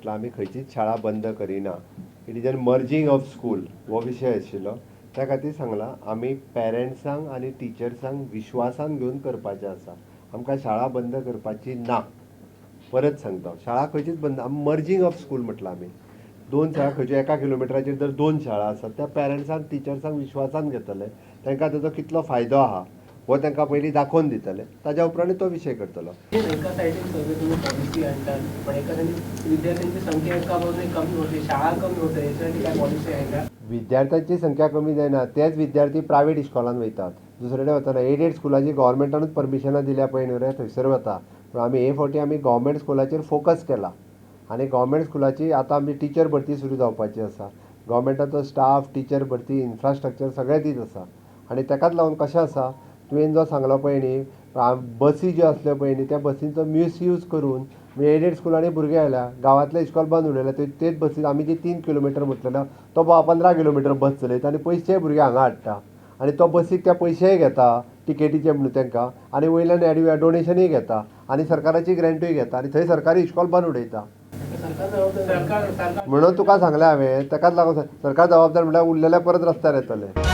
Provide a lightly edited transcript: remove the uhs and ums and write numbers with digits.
म्हटलं आमी खंयचीच शाळा बंद करिना. It is an merging of school हो विशय आशिल्लो. त्या खातीर सांगलां आमी पेरंट्सांक आनी टिचर्सांक विश्वासान घेवन करपाचें आसा. आमकां शाळा बंद करपाची ना. परत सांगता शाळा खंयचीच बंद मर्जिंग ऑफ स्कूल म्हटलां आमी. 2 शाळा खंयच्यो 1 किलोमिटराचेर जर 2 शाळा आसात त्या पेरंट्सांक टिचर्सांक विश्वासान घेतले. तांकां ताजो कितलो फायदो आहा हो तांकां पयलीं दाखोवन दितले. ताज्या उपरांत तो विशय करतलो. एका सायडीन सगळे तुम्ही पॉलिसी आणतात पण एका सायडीन विद्यार्थ्यांची संख्या एका बाजूने कमी होते, शाळा कमी होते, याच्यासाठी काय पॉलिसी आहे का? विद्यार्थ्यांची संख्या कमी जायना. तेच विद्यार्थी प्रायवेट इस्कॉलांत वयतात. दुसरे कडेन वतना एडेड स्कुलाची गव्हर्मेंटानूच परमिशनां दिल्या पळय न्हू रे थंयसर वता. पूण आमी हे फावटी आमी गव्हर्मेंट स्कुलाचेर फोकस केला आनी गव्हर्मेंट स्कुलाची आतां आमची टिचर भरती सुरू जावपाची आसा. गव्हर्मेंटाचो स्टाफ, टिचर भरती, इन्फ्रास्ट्रक्चर सगळें दीत आसा. आनी ताकाच लागून कशें आसा तुवें जो सांगलो पळय न्ही बसी ज्यो आसल्यो पळय न्ही त्या बसींचो मिसयूज करून एडेड स्कुलांनी भुरगे आयल्या. गांवांतले इस्कॉल बंद उडयल्या. तेच बसीन आमी जी 3 किलोमिटर म्हटलेलो तो 15 किलोमिटर बस चलयता आनी पयशे भुरगे हांगा हाडटा. आनी तो बसीक ते पयशेय घेता टिकेटीचे म्हणून तांकां आनी वयल्यान डोनेशनूय घेता आनी सरकाराची ग्रँटूय घेता आनी थंय सरकारी इस्कॉल बंद उडयता. म्हणून तुका सांगलें हांवें ताकाच लागून सरकार जबाबदार म्हळ्यार उरलेले परत रस्त्यार येतले.